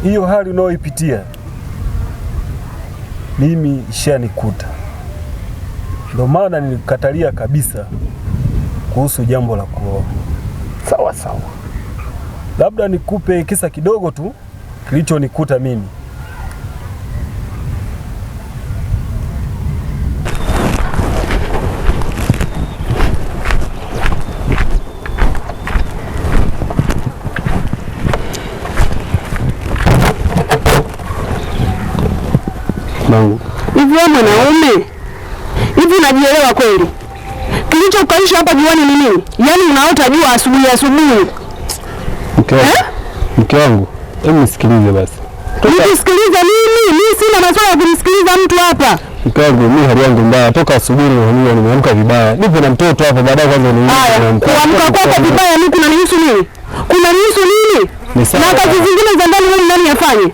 hiyo hali unayoipitia mimi ishanikuta. Ndio maana nilikatalia kabisa kuhusu jambo la kuoa. Sawa sawa. Labda nikupe kisa kidogo tu kilichonikuta mimi. Hivi wewe mwanaume, hivi unajielewa kweli? Kilichokukaisha hapa juani ni nini? Yaani unaota jua asubuhi. Mke wangu, hebu nisikilize basi. Nisikilize nini? Mimi sina maswala ya kumsikiliza mtu hapa. Mke wangu, mimi hali yangu mbaya. Toka asubuhi nimeamka vibaya. Nipo na mtoto hapa, baadaye kwanza kuamka kwako vibaya mimi kunanihusu nini? Kunanihusu nini? Na kazi zingine za ndani wewe nani afanye?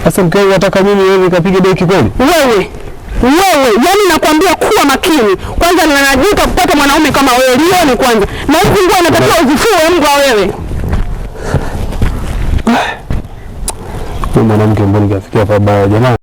Sasa mke wangu, nataka mimi wewe nikapige deki kweli? Wewe, yani nakwambia kuwa makini. Kwanza ninajuta kupata mwanaume kama wewe. Lione kwanza. Na hizi nguo inatakiwa uzifue mbwa wewe. Mwanamke mbona kafikia pabaya jamani?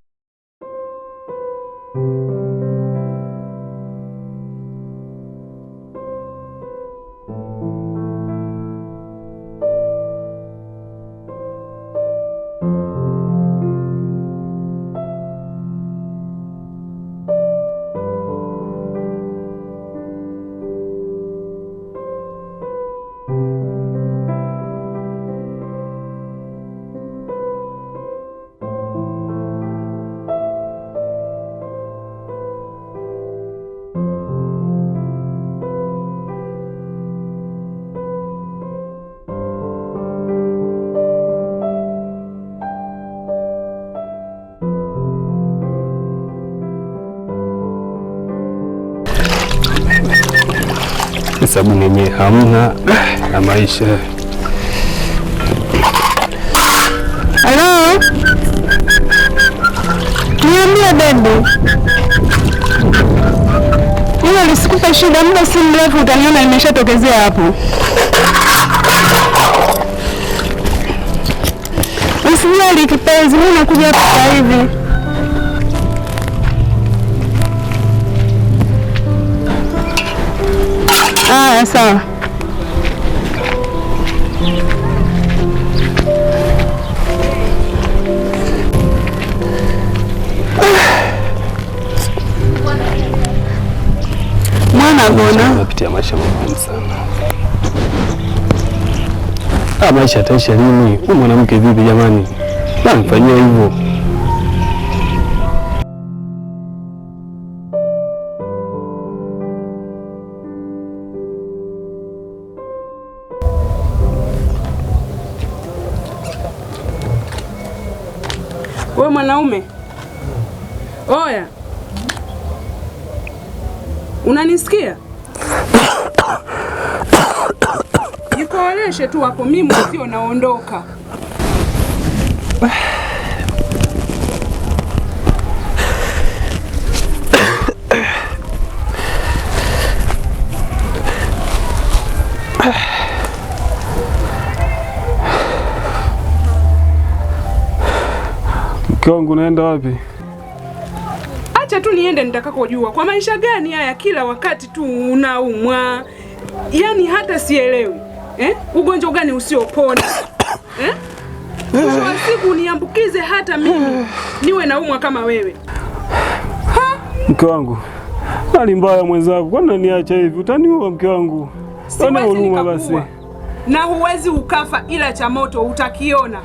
Sabuni yenyewe hamna na maisha. Hello? Niambie baby. Hilo lisikupe shida, muda si mrefu utaniona nimeshatokezea hapo. Usijali kipenzi, mimi nakuja hapa hivi. Sawa. Mwana bona napitia maisha magumu sana. Maisha yataisha lini? Huyu mwanamke vipi jamani? Namfanyia hivyo. Wewe mwanaume, oya, unanisikia? Jikooleshe tu hapo, mimi sio naondoka. Mke wangu naenda wapi? Acha tu niende nitakakojua. Kwa maisha gani haya kila wakati tu unaumwa? Yaani hata sielewi. Ugonjwa gani usiopona? Kwa siku niambukize hata mimi niwe naumwa kama wewe. Mke wangu, hali mbaya mwenzangu. Kwa nini niacha hivi? Utaniua mke wangu. Ona huruma basi. Na huwezi ukafa, ila cha moto utakiona.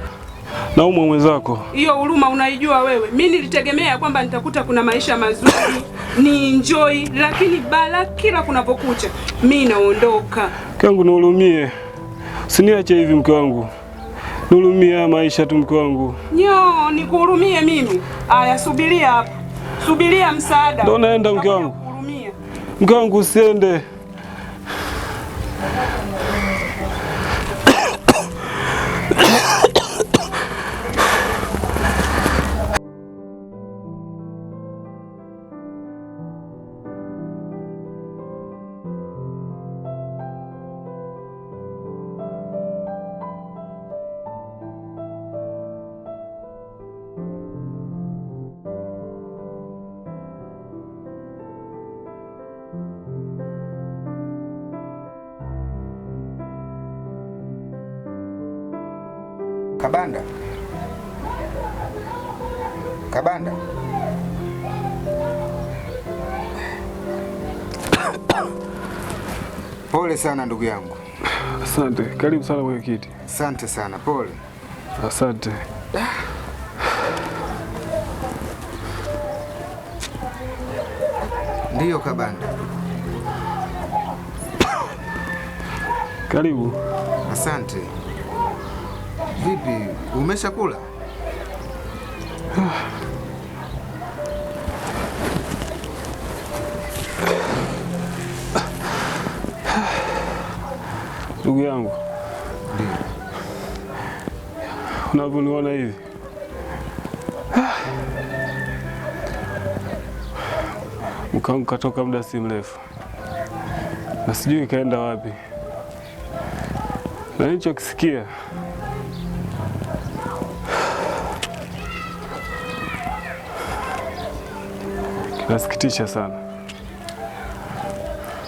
Naumwa mwenzako. Hiyo huruma unaijua wewe. Mimi nilitegemea kwamba nitakuta kuna maisha mazuri, ni enjoy, lakini bala kila kunapokucha mimi naondoka. Mke wangu nihurumie. Usiniache hivi mke wangu. Nihurumie maisha tu mke wangu. Nikuhurumie mimi. Aya, subiria hapa. Subiria msaada. Ndio naenda mke wangu. Mke wangu usiende. Kabanda. Kabanda. Pole sana ndugu yangu. Asante. Karibu sana mwenyekiti. Asante sana. Pole. Asante. Ndiyo Kabanda. Karibu. Asante. Vipi, umeshakula? Ndugu yangu, unavyoniona hivi, mke wangu katoka muda si mrefu na sijui kaenda wapi, na nilichokisikia kinasikitisha sana.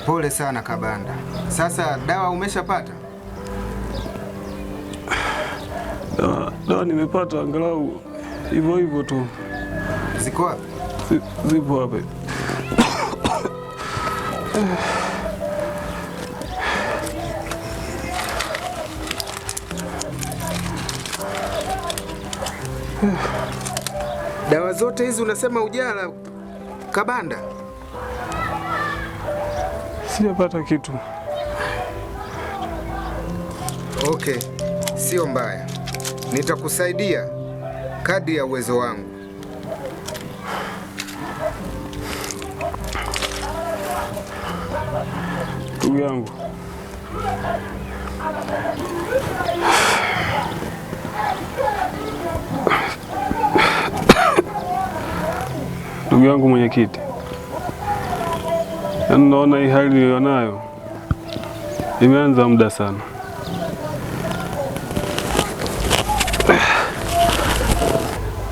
Pole sana Kabanda. Sasa dawa umeshapata? Dawa nimepata, angalau hivyo hivyo tu. Ziko wapi? Zipo hapa. Dawa zote hizi unasema ujala Kabanda? Sijapata kitu. Okay, sio mbaya. Nitakusaidia kadri ya uwezo wangu. Ndugu yangu, ndugu yangu mwenyekiti, yaani naona hii hali nilionayo imeanza muda sana.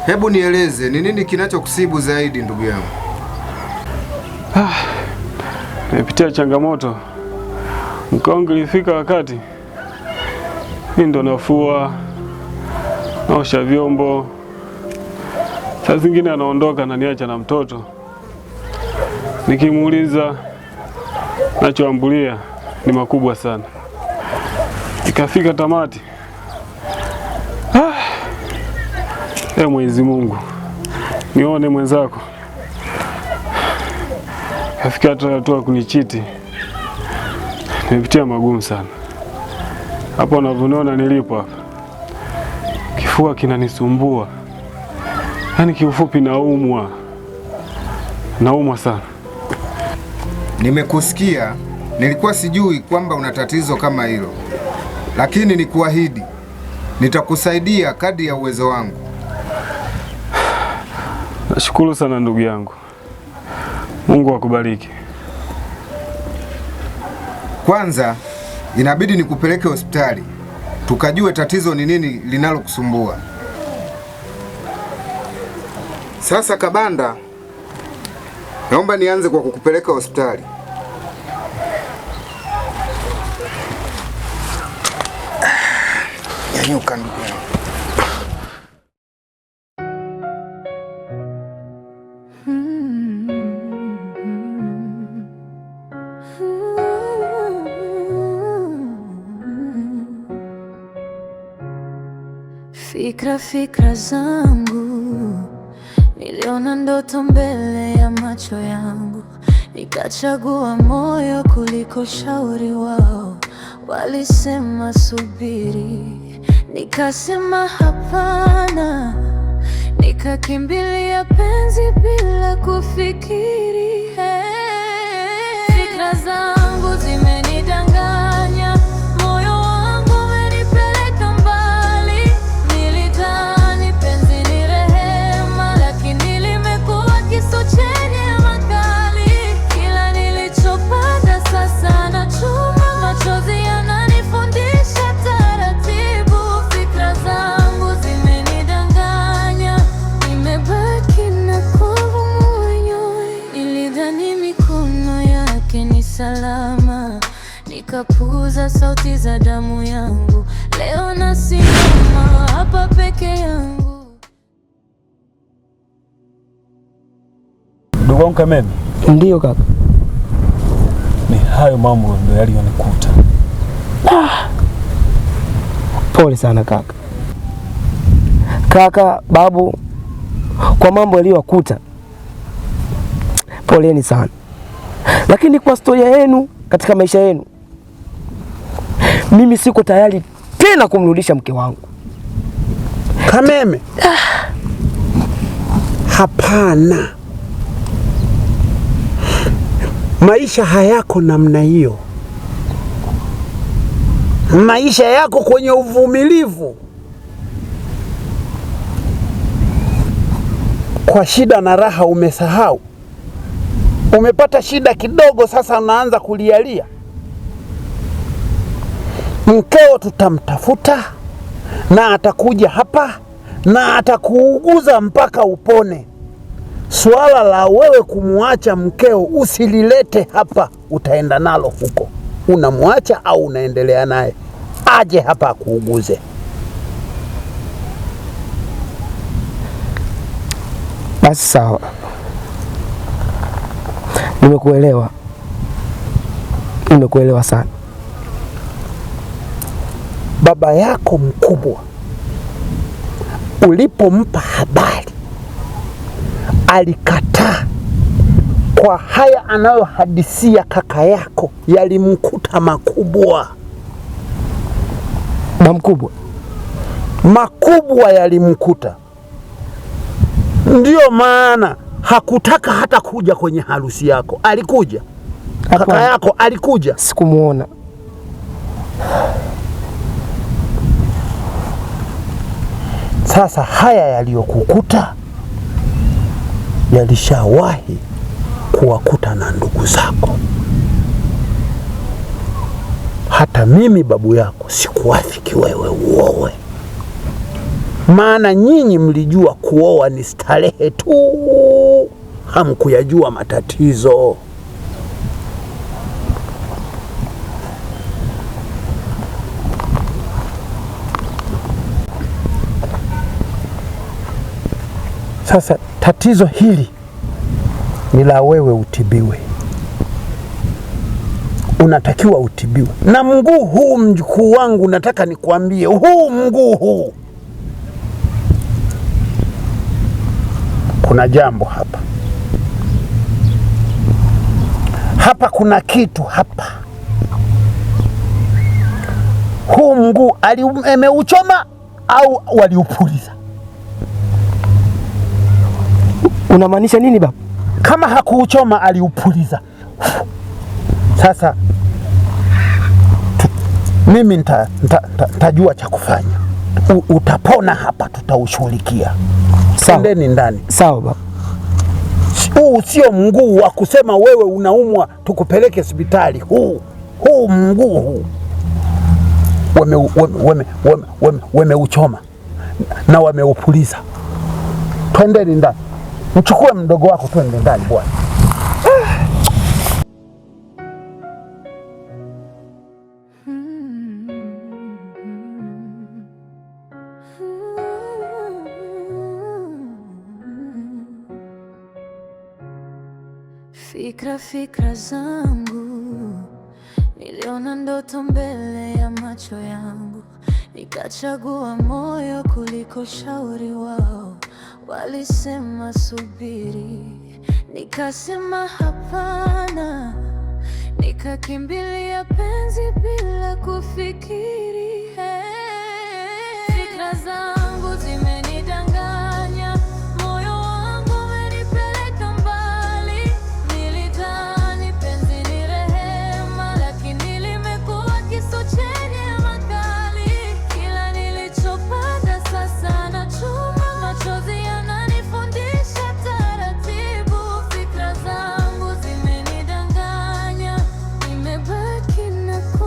Hebu nieleze ni nini kinachokusibu zaidi ndugu yangu? Nimepitia changamoto. Mke wangu ilifika wakati mimi ndo nafua, naosha vyombo, saa zingine anaondoka na niacha na mtoto. Nikimuuliza nachoambulia ni makubwa sana. Ikafika tamati. Mwenyezi Mungu, nione mwenzako. Kafika hatua kunichiti. Nimepitia magumu sana. Hapo unavyoniona nilipo hapa, kifua kinanisumbua. Yaani kiufupi naumwa sana. Nimekusikia, nilikuwa sijui kwamba una tatizo kama hilo, lakini nikuahidi nitakusaidia kadri ya uwezo wangu. Nashukuru sana ndugu yangu. Mungu akubariki. Kwanza inabidi nikupeleke hospitali tukajue tatizo ni nini linalokusumbua. Sasa Kabanda, naomba nianze kwa kukupeleka hospitali. Nyanyuka ndugu yangu. Fikra zangu, niliona ndoto mbele ya macho yangu, nikachagua moyo kuliko shauri wao. Walisema subiri, nikasema hapana, nikakimbilia penzi bila kufikiri. Fikra zangu zimenidanganya, moyo wangu umenipeleka mbali. Nilidhani penzi ni rehema, lakini limekuwa kisu chenye makali. Kila nilichopanda sasa nachuma, machozi yananifundisha taratibu. Fikra zangu zimenidanganya, nimebaki na kovu moyoni. Nilidhani mikono yake ni salama, nikapuuza sauti za damu yangu. Leo nasimama hapa Mke wangu Kameme? Ndiyo kaka. Ni hayo mambo ndio yaliyonikuta. Pole sana kaka. Kaka, babu, kwa mambo yaliyowakuta poleni sana, lakini kwa historia yenu katika maisha yenu, mimi siko tayari tena kumrudisha mke wangu. Kameme, hapana, maisha hayako namna hiyo. Maisha yako kwenye uvumilivu. Kwa shida na raha umesahau. Umepata shida kidogo, sasa unaanza kulialia. Mkeo tutamtafuta na atakuja hapa na atakuuguza mpaka upone. Swala la wewe kumwacha mkeo usililete hapa, utaenda nalo huko. Unamwacha au unaendelea naye, aje hapa akuuguze. Basi sawa, nimekuelewa. Nimekuelewa sana. Baba yako mkubwa ulipompa habari alikataa. Kwa haya anayohadisia kaka yako yalimkuta makubwa. Ba mkubwa? Makubwa yalimkuta. Ndiyo maana hakutaka hata kuja kwenye harusi yako. Alikuja? Kaka yako alikuja? Sikumuona. Sasa haya yaliyokukuta yalishawahi kuwakuta na ndugu zako. Hata mimi babu yako sikuwafiki wewe uowe, maana nyinyi mlijua kuoa ni starehe tu, hamkuyajua matatizo. Sasa tatizo hili ni la wewe utibiwe. Unatakiwa utibiwe. Na mguu huu mjukuu wangu, nataka nikwambie, huu mguu huu, kuna jambo hapa. Hapa kuna kitu hapa. Huu mguu ameuchoma au waliupuliza? Unamaanisha nini baba? Kama hakuuchoma aliupuliza. Sasa mimi nitajua cha kufanya. Utapona hapa, tutaushughulikia. Twendeni ndani. Sawa baba. Huu sio mguu wa kusema wewe unaumwa tukupeleke hospitali. Huu mguu huu wameuchoma na wameupuliza. Twendeni ndani. Mchukue mdogo wako, twende ndani bwana. Fikra zangu, niliona ndoto mbele ya macho yangu, nikachagua moyo kuliko shauri wao. Walisema subiri, nikasema hapana, nikakimbilia penzi bila kufikiri. Fikra zangu